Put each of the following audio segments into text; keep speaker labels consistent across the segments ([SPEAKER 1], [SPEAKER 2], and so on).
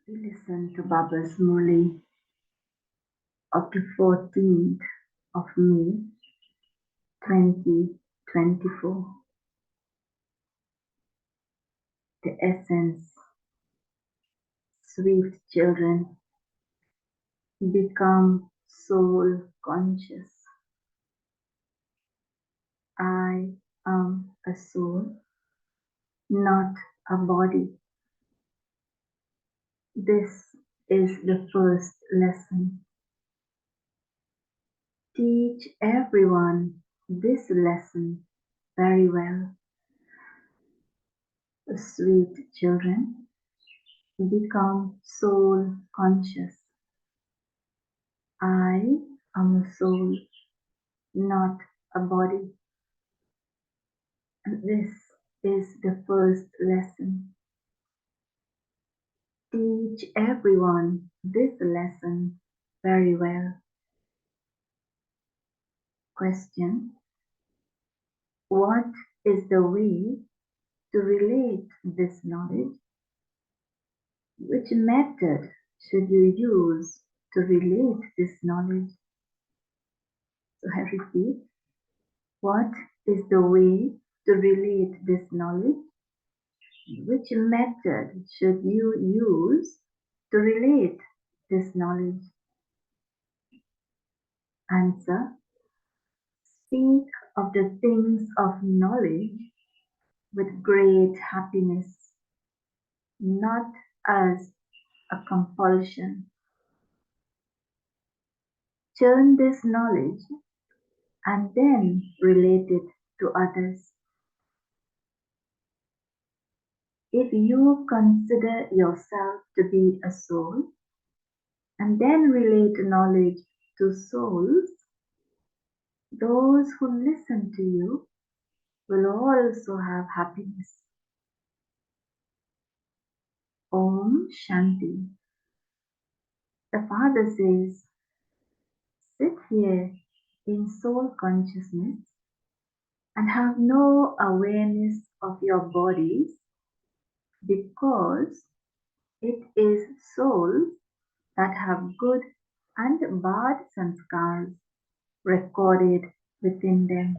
[SPEAKER 1] We listen to Baba's Murli of the 14th of May 2024. The essence, sweet children, become soul conscious. I am a soul, not a body. This is the first lesson. Teach everyone this lesson very well. Sweet children, become soul conscious. I am a soul, not a body. And this is the first lesson. Teach everyone this lesson very well. Question: what is the way to relate this knowledge? Which method should you use to relate this knowledge? So I repeat, what is the way to relate this knowledge? Which method should you use to relate this knowledge? Answer: speak of the things of knowledge with great happiness, not as a compulsion. Churn this knowledge and then relate it to others. If you consider yourself to be a soul and then relate knowledge to souls, those who listen to you will also have happiness. Om Shanti. The Father says, sit here in soul consciousness and have no awareness of your bodies because it is souls that have good and bad sanskars recorded within them.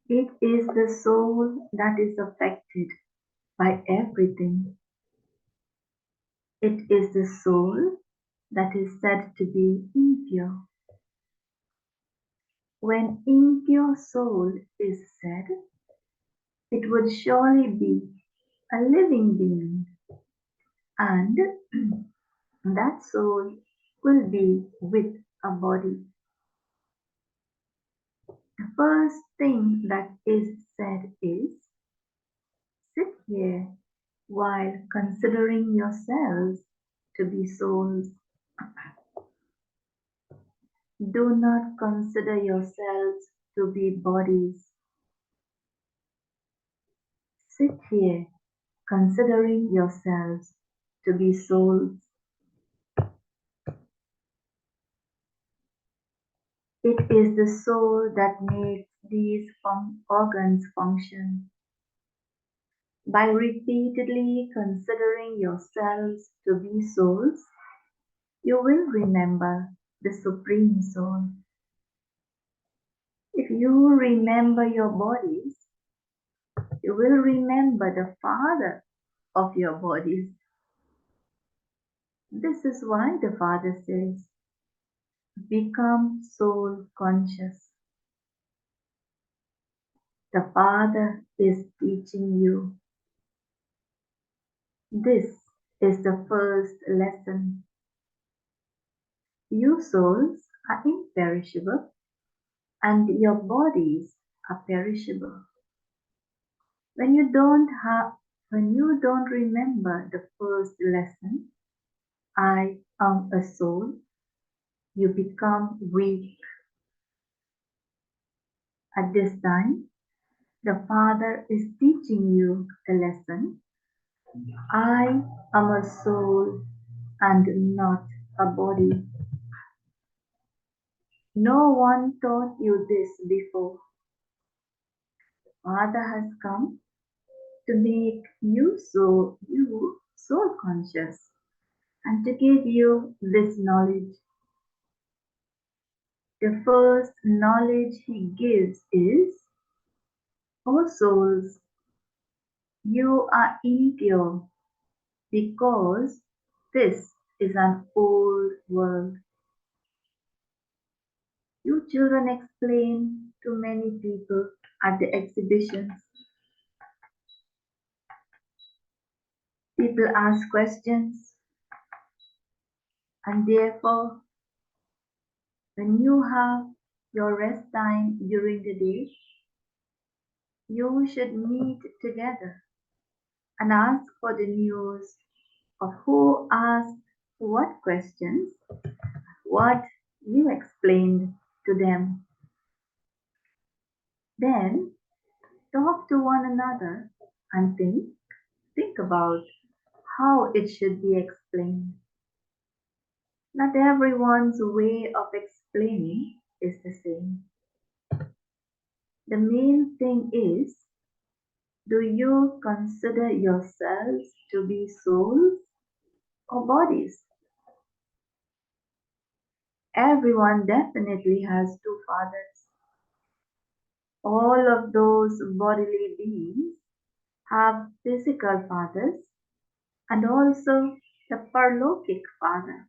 [SPEAKER 1] It is the soul that is affected by everything. It is the soul that is said to be impure. When impure soul is said, it would surely be a living being, and that soul will be with a body. The first thing that is said is, sit here while considering yourselves to be souls. Do not consider yourselves to be bodies. Sit here considering yourselves to be souls. It is the soul that makes these organs function. By repeatedly considering yourselves to be souls, you will remember the Supreme Soul. If you remember your bodies, you will remember the Father of your bodies. This is why the Father says, become soul conscious. The Father is teaching you. This is the first lesson. You souls are imperishable and your bodies are perishable. When you don't remember the first lesson, I am a soul, you become weak. At this time, the Father is teaching you the lesson. I am a soul and not a body. No one taught you this before. Father has come to make you soul conscious and to give you this knowledge. The first knowledge he gives is, O souls, you are impure because this is an old world. You children explain to many people at the exhibitions. People ask questions, and therefore, when you have your rest time during the day, you should meet together and ask for the news of who asked what questions, what you explained to them. Then talk to one another and think about how it should be explained. Not everyone's way of explaining is the same. The main thing is, do you consider yourselves to be souls or bodies? Everyone definitely has two fathers. All of those bodily beings have physical fathers and also the parlokic father.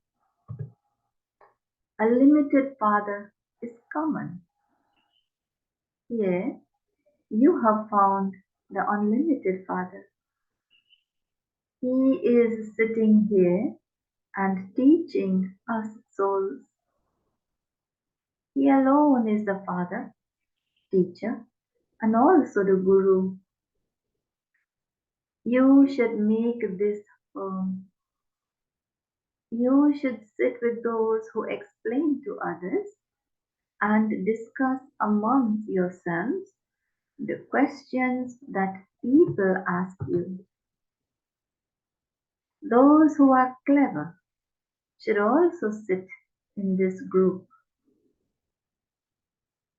[SPEAKER 1] A limited father is common. Here you have found the unlimited father. He is sitting here and teaching us souls. He alone is the father, teacher, and also the guru. You should make this firm. You should sit with those who explain to others and discuss amongst yourselves the questions that people ask you. Those who are clever should also sit in this group.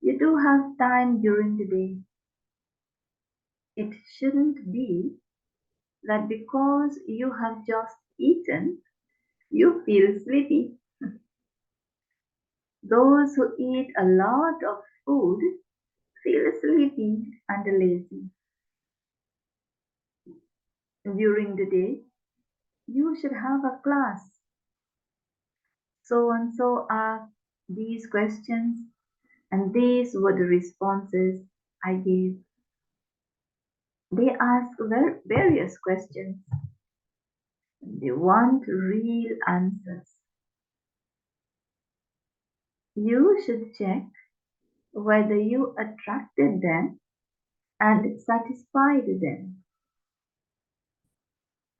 [SPEAKER 1] You do have time during the day. It shouldn't be that because you have just eaten, you feel sleepy. Those who eat a lot of food feel sleepy and lazy. During the day, you should have a class. So and so asked these questions, and these were the responses I gave. They ask various questions. They want real answers. You should check whether you attracted them and satisfied them.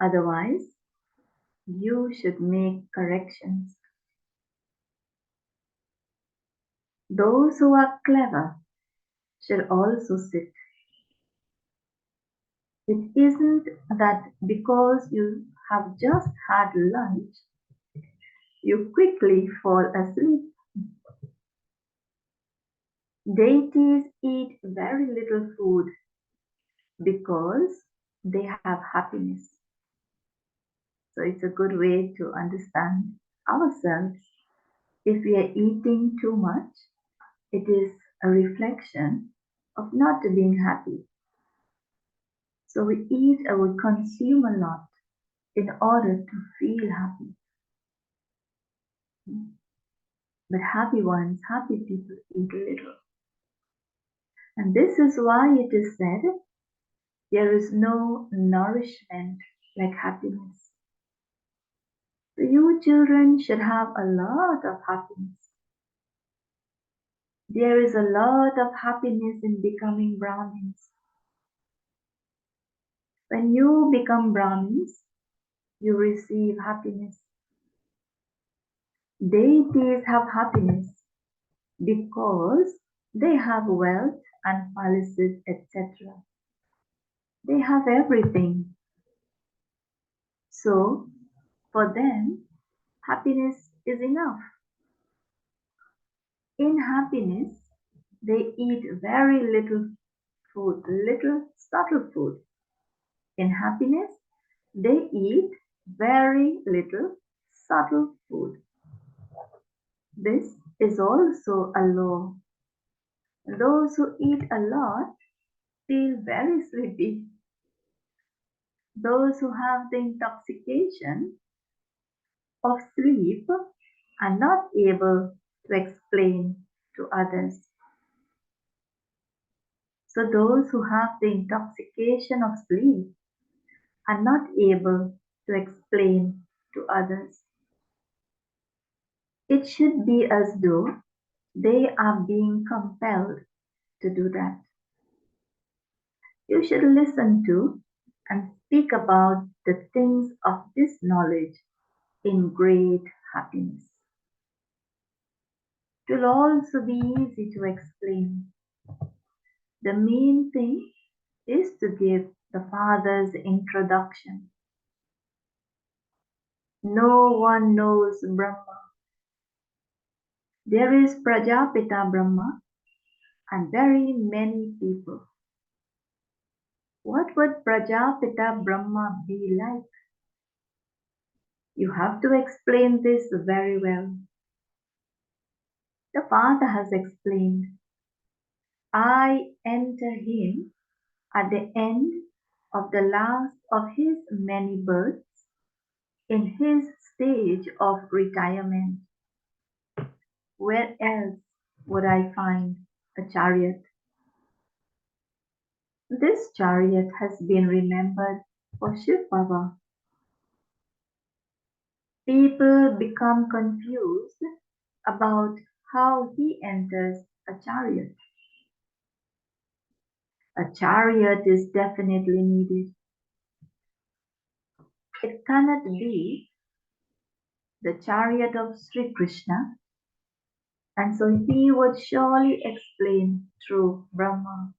[SPEAKER 1] Otherwise, you should make corrections. Those who are clever should also sit. It isn't that because you have just had lunch, you quickly fall asleep. Deities eat very little food because they have happiness. So it's a good way to understand ourselves. If we are eating too much, it is a reflection of not being happy. So we eat or we consume a lot in order to feel happy. But happy ones, happy people eat little. And this is why it is said, there is no nourishment like happiness. So you children should have a lot of happiness. There is a lot of happiness in becoming Brahmins. When you become Brahmins, you receive happiness. Deities have happiness because they have wealth and palaces, etc. They have everything. So, for them, happiness is enough. In happiness, they eat very little food, little subtle food. In happiness, they eat very little subtle food. This is also a law. Those who eat a lot feel very sleepy. Those who have the intoxication of sleep are not able to explain to others. So those who have the intoxication of sleep are not able to explain to others. It should be as though they are being compelled to do that. You should listen to and speak about the things of this knowledge in great happiness. It will also be easy to explain. The main thing is to give the Father's introduction. No one knows Brahma. There is Prajapita Brahma and very many people. What would Prajapita Brahma be like? You have to explain this very well. The Father has explained, I enter him at the end of the last of his many births in his stage of retirement. Where else would I find a chariot? This chariot has been remembered for Shiv Baba. People become confused about how he enters a chariot. A chariot is definitely needed. It cannot be the chariot of Sri Krishna, and so he would surely explain through Brahma.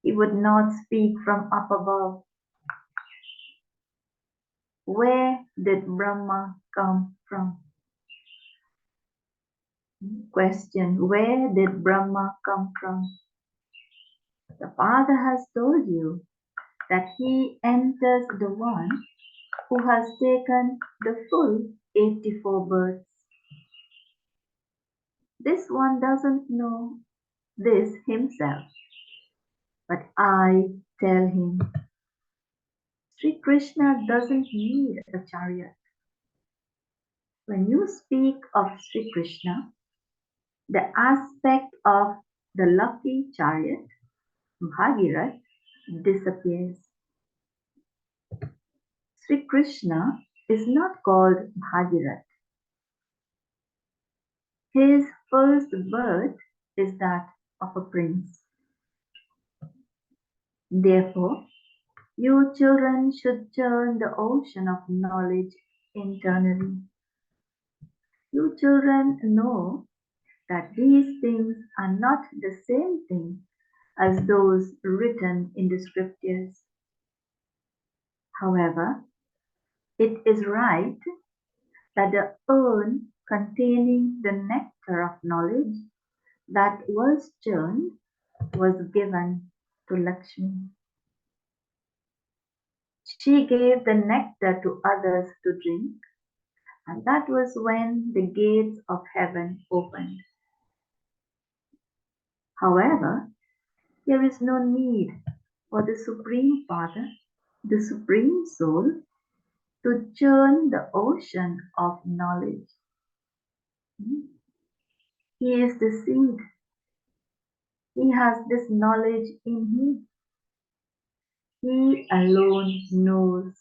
[SPEAKER 1] He would not speak from up above. Where did Brahma come from? Question, where did Brahma come from? The Father has told you that he enters the one who has taken the full 84 births. This one doesn't know this himself, but I tell him. Sri Krishna doesn't need a chariot. When you speak of Sri Krishna, the aspect of the lucky chariot, Bhagirath, disappears. Sri Krishna is not called Bhagirath. His first birth is that of a prince. Therefore, you children should churn the ocean of knowledge internally. You children know that these things are not the same thing as those written in the scriptures. However, it is right that the urn containing the nectar of knowledge that was churned was given to Lakshmi. She gave the nectar to others to drink, and that was when the gates of heaven opened. However, there is no need for the Supreme Father, the Supreme Soul, to churn the ocean of knowledge. He is the seed. He has this knowledge in him. He alone knows.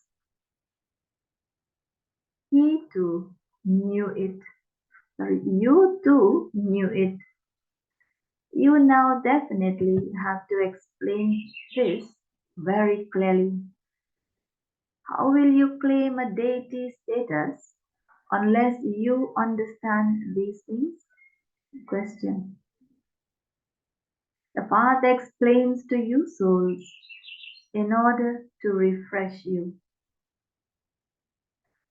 [SPEAKER 1] He too knew it. Sorry, you too knew it. You now definitely have to explain this very clearly. How will you claim a deity status unless you understand these things? Question. The Father explains to you souls in order to refresh you.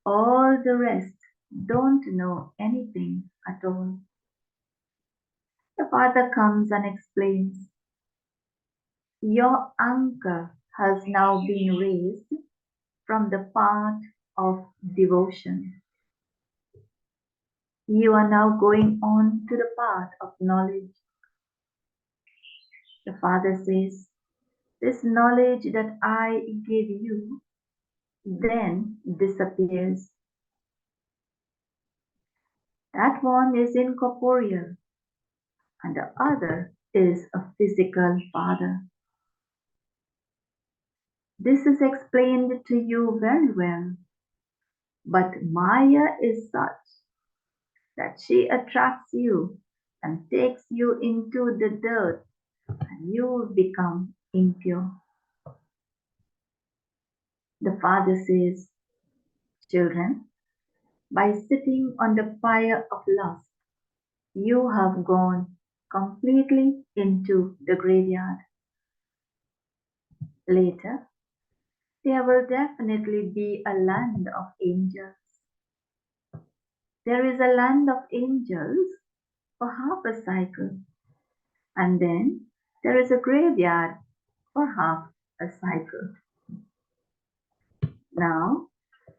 [SPEAKER 1] All the rest don't know anything at all. The Father comes and explains, your anchor has now been raised from the path of devotion. You are now going on to the path of knowledge. The Father says, this knowledge that I give you then disappears. That one is incorporeal, and the other is a physical father. This is explained to you very well, but Maya is such that she attracts you and takes you into the dirt, and you become impure. The Father says, children, by sitting on the fire of lust, you have gone completely into the graveyard. Later, there will definitely be a land of angels. There is a land of angels for half a cycle, and then there is a graveyard for half a cycle. Now,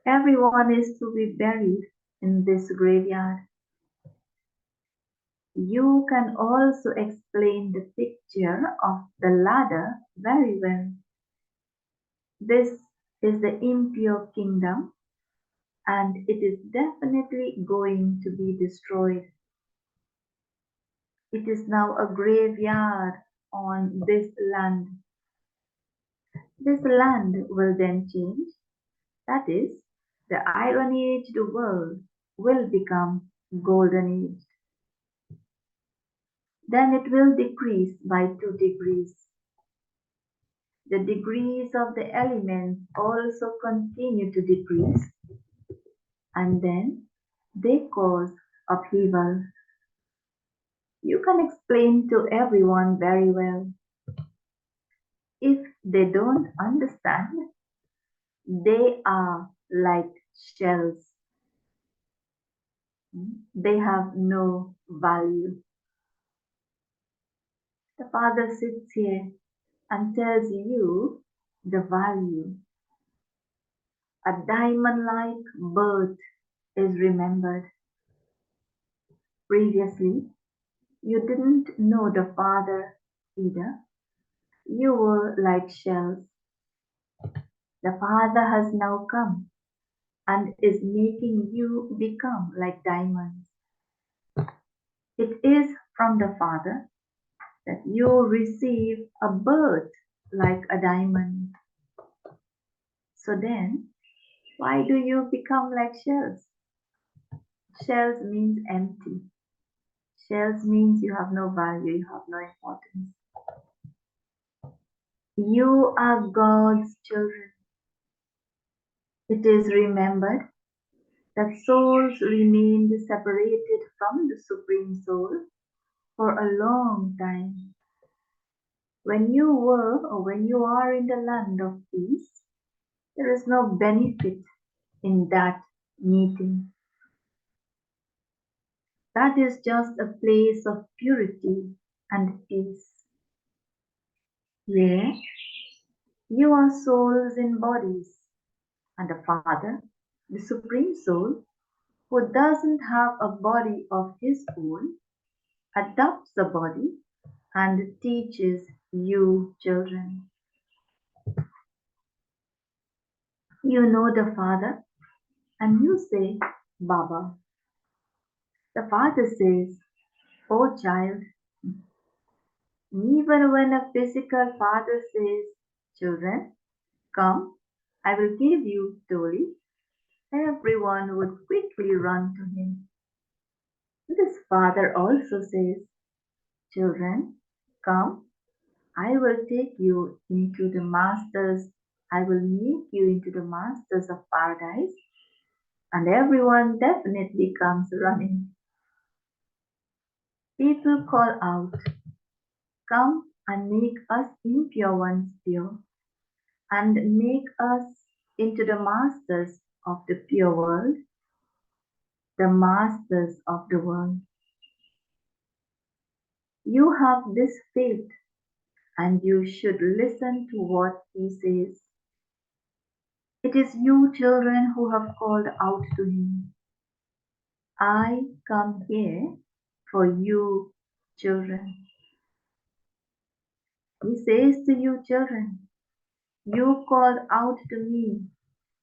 [SPEAKER 1] everyone is to be buried in this graveyard. You can also explain the picture of the ladder very well. This is the impure kingdom, and it is definitely going to be destroyed. It is now a graveyard on this land. This land will then change. That is, the Iron Age world will become Golden Age. Then it will decrease by 2 degrees. The degrees of the elements also continue to decrease, and then they cause upheaval. You can explain to everyone very well. If they don't understand, they are like shells. They have no value. The Father sits here and tells you the value. A diamond-like birth is remembered. Previously, you didn't know the Father either. You were like shells. The Father has now come and is making you become like diamonds. It is from the Father that you receive a birth like a diamond. So then, why do you become like shells? Shells means empty. Shells means you have no value, you have no importance. You are God's children. It is remembered that souls remained separated from the Supreme Soul for a long time. When you were or when you are in the land of peace, there is no benefit in that meeting. That is just a place of purity and peace. Here, you are souls in bodies, and the Father, the Supreme Soul, who doesn't have a body of his own, adopts a body and teaches you children. You know the Father, and you say, Baba. The Father says, oh child, even when a physical father says, children, come, I will give you Dolly, everyone would quickly run to him. This father also says, children, come, I will take you into the masters, I will make you into the masters of paradise, and everyone definitely comes running. People call out, come and make us impure ones pure, and make us into the masters of the pure world, the masters of the world. You have this faith, and you should listen to what he says. It is you children who have called out to him. I come here for you children. He says to you children, you called out to me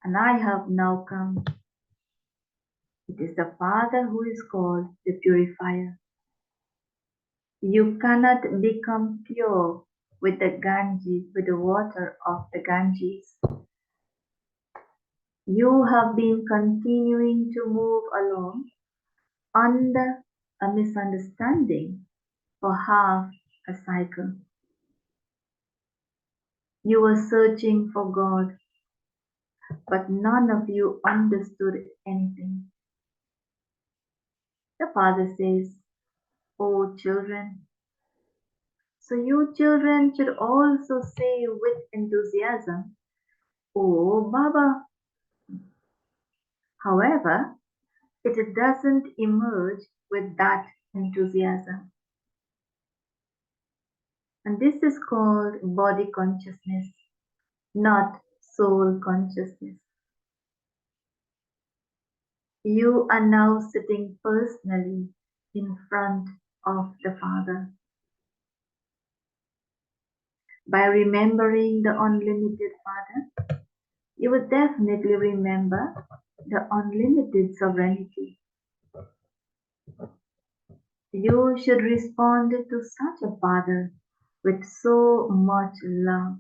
[SPEAKER 1] and I have now come. It is the Father who is called the purifier. You cannot become pure with the Ganges, with the water of the Ganges. You have been continuing to move along under a misunderstanding for half a cycle. You were searching for God, but none of you understood anything. The Father says, "Oh children," so you children should also say with enthusiasm, "Oh Baba." However, it doesn't emerge with that enthusiasm. And this is called body consciousness, not soul consciousness. You are now sitting personally in front of the Father. By remembering the unlimited Father, you will definitely remember the unlimited sovereignty. You should respond to such a Father with so much love.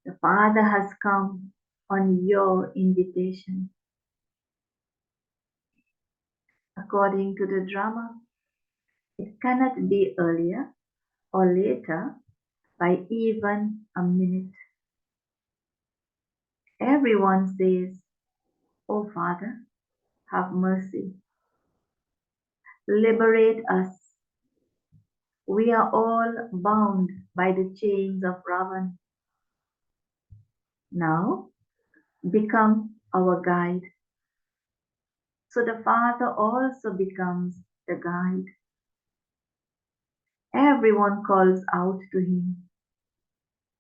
[SPEAKER 1] The Father has come on your invitation. According to the drama, it cannot be earlier or later by even a minute. Everyone says, "Oh Father, have mercy. Liberate us. We are all bound by the chains of Ravan. Now become our guide." So the Father also becomes the guide. Everyone calls out to him,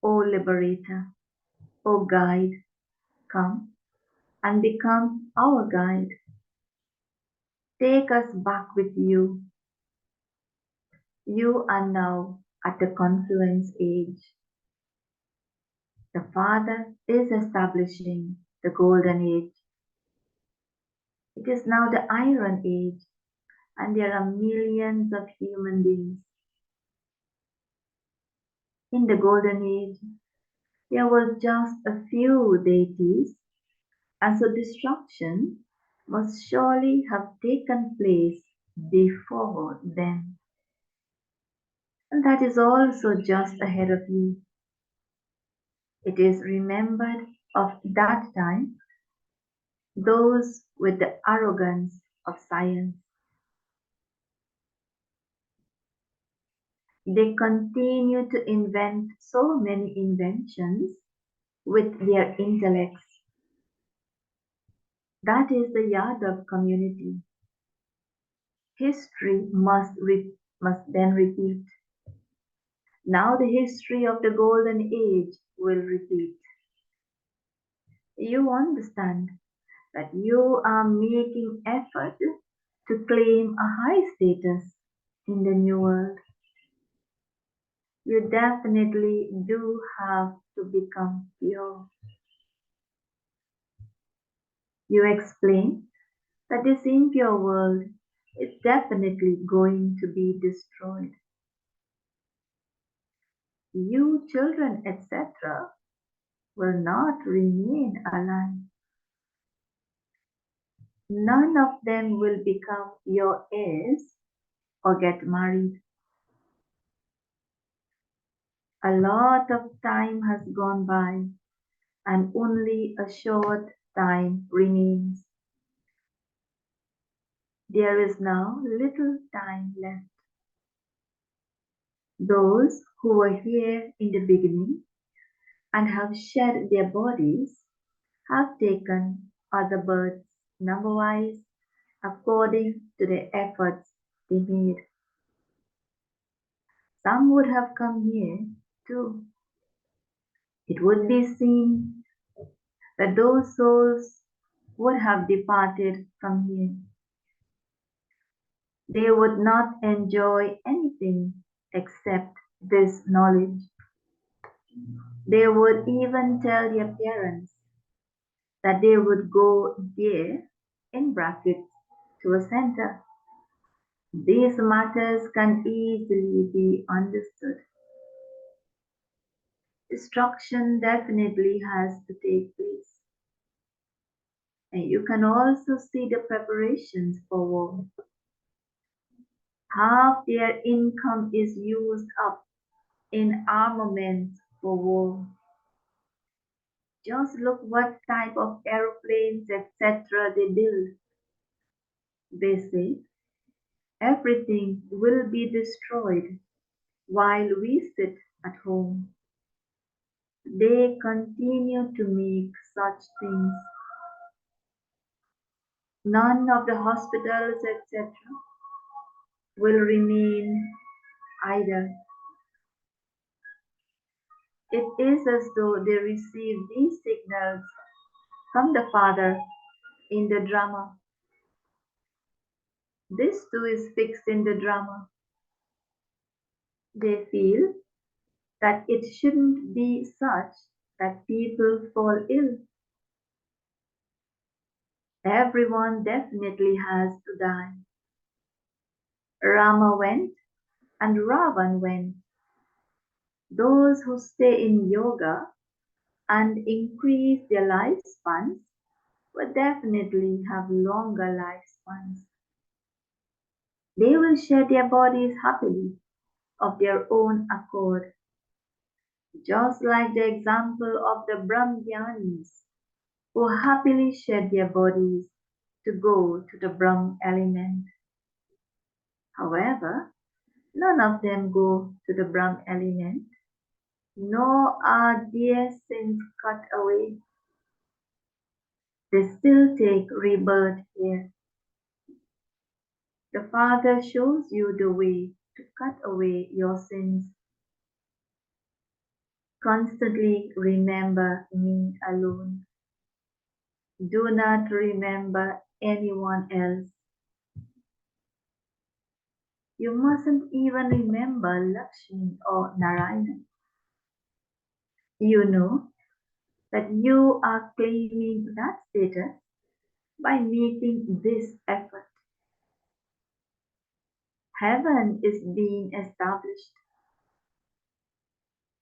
[SPEAKER 1] "O Liberator, O Guide, come and become our guide. Take us back with you. You are now at the confluence age." The Father is establishing the golden age. It is now the iron age, and there are millions of human beings. In the golden age, there were just a few deities, and so destruction must surely have taken place before them. And that is also just ahead of you. It is remembered of that time those with the arrogance of science. They continue to invent so many inventions with their intellects. That is the Yadav community. History must then repeat. Now the history of the golden age will repeat. You understand that you are making effort to claim a high status in the new world. You definitely do have to become pure. You explain that this impure world is definitely going to be destroyed. You children, etc., will not remain alive. None of them will become your heirs or get married. A lot of time has gone by and only a short time remains. There is now little time left. Those who were here in the beginning and have shed their bodies have taken other births number-wise according to the efforts they made. Some would have come here too. It would be seen that those souls would have departed from here. They would not enjoy anything except this knowledge. They would even tell their parents that they would go there, in brackets, to a center. These matters can easily be understood. Destruction definitely has to take place. And you can also see the preparations for war. Half their income is used up in armaments for war. Just look what type of aeroplanes, etc. they build. They say everything will be destroyed while we sit at home. They continue to make such things. None of the hospitals, etc., will remain idle. It is as though they receive these signals from the Father in the drama. This too is fixed in the drama. They feel that it shouldn't be such that people fall ill. Everyone definitely has to die. Rama went and Ravan went. Those who stay in yoga and increase their lifespans will definitely have longer lifespans. They will shed their bodies happily of their own accord, just like the example of the Brahmyanis who happily shed their bodies to go to the Brahm element. However, none of them go to the Brahm element, nor are their sins cut away. They still take rebirth here. The Father shows you the way to cut away your sins. Constantly remember me alone. Do not remember anyone else. You mustn't even remember Lakshmi or Narayana. You know that you are claiming that status by making this effort. Heaven is being established.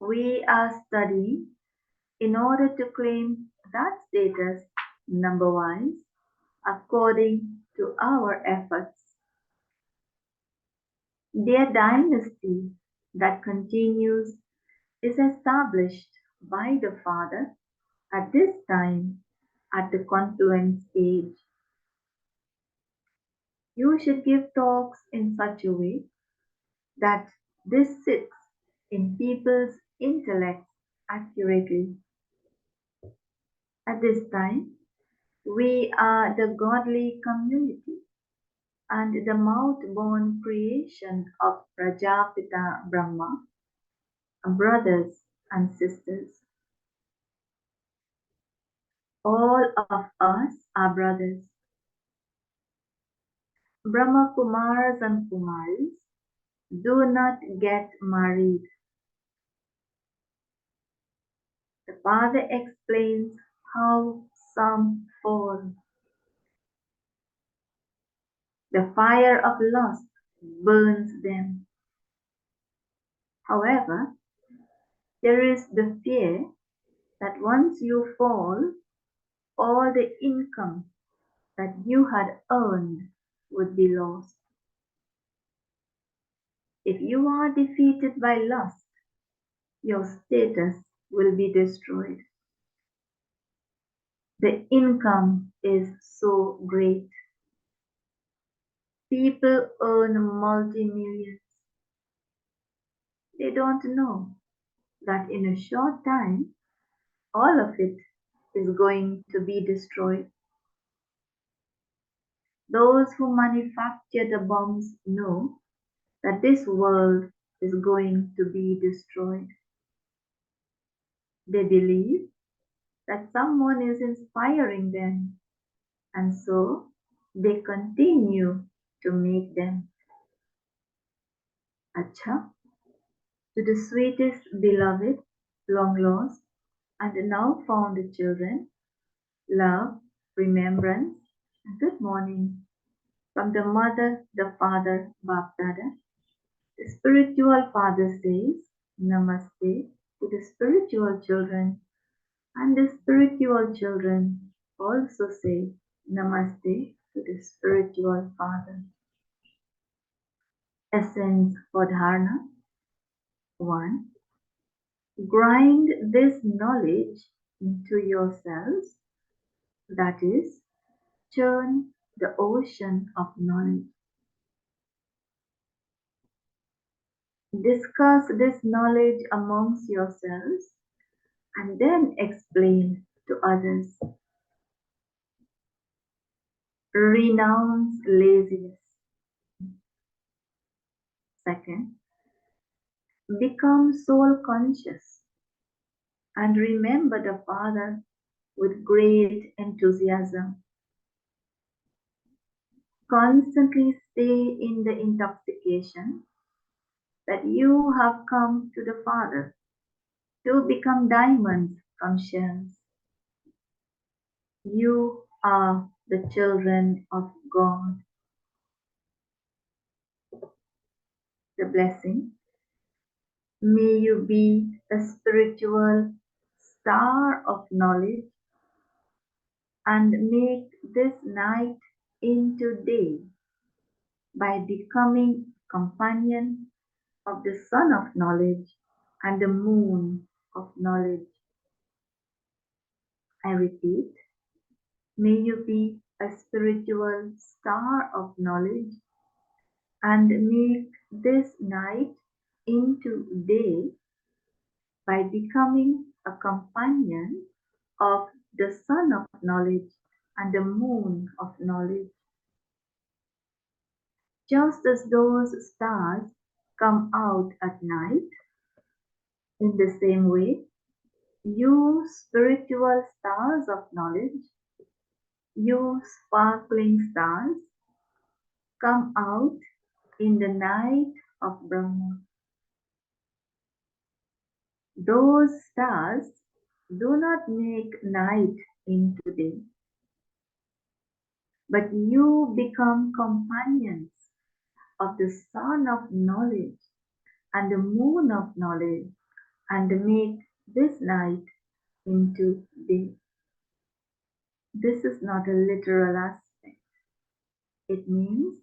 [SPEAKER 1] We are studying in order to claim that status number-wise according to our efforts. Their dynasty that continues is established by the Father at this time at the confluence age. You should give talks in such a way that this sits in people's intellects accurately. At this time, we are the godly community and the mouth-born creation of Prajapita Brahma, brothers and sisters. All of us are brothers. Brahma Kumars and Kumaris do not get married. The Father explains how some fall. The fire of lust burns them. However, there is the fear that once you fall, all the income that you had earned would be lost. If you are defeated by lust, your status will be destroyed. The income is so great. People earn multi-millions. They don't know that in a short time, all of it is going to be destroyed. Those who manufacture the bombs know that this world is going to be destroyed. They believe that someone is inspiring them, and so they continue to make them. Acha, to the sweetest beloved, long lost, and now found children, love, remembrance, and good morning from the mother, the father, Bap Dada. The spiritual father says, Namaste to the spiritual children, and the spiritual children also say, Namaste to the spiritual father. Essence for Dharana 1. Grind this knowledge into yourselves, that is, churn the ocean of knowledge. Discuss this knowledge amongst yourselves and then explain to others. Renounce laziness. Second, become soul conscious and remember the Father with great enthusiasm. Constantly stay in the intoxication that you have come to the Father to become diamonds from shells. You are the children of God. The blessing. May you be a spiritual star of knowledge and make this night into day by becoming companion of the sun of knowledge and the moon of knowledge. I repeat, may you be a spiritual star of knowledge and make this night into day by becoming a companion of the sun of knowledge and the moon of knowledge. Just as those stars come out at night, in the same way, you spiritual stars of knowledge, you sparkling stars, come out in the night of Brahma. Those stars do not make night into day, but you become companions of the sun of knowledge and the moon of knowledge and make this night into day. This is not a literal aspect. It means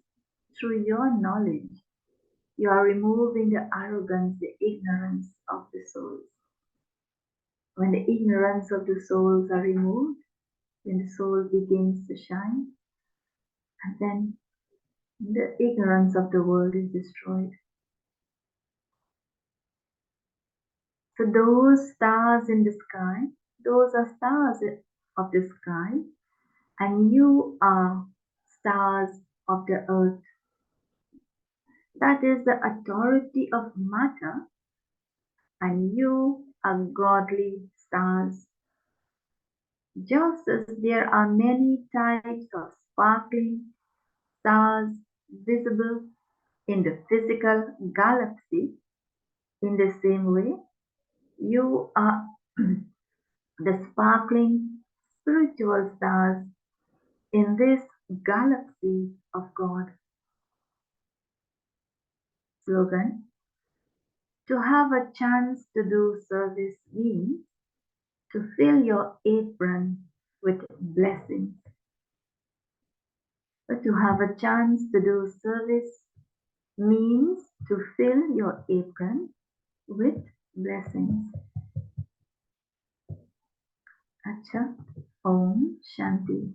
[SPEAKER 1] through your knowledge, you are removing the arrogance, the ignorance of the souls. When the ignorance of the souls are removed, then the soul begins to shine, and then the ignorance of the world is destroyed. So those stars in the sky, those are stars of the sky, and you are stars of the earth. That is the authority of matter, and you are godly stars. Just as there are many types of sparkling stars visible in the physical galaxy, in the same way, you are the sparkling spiritual stars in this galaxy of God. Slogan: to have a chance to do service means to fill your apron with blessings. But to have a chance to do service means to fill your apron with blessings. Acha, Om Shanti.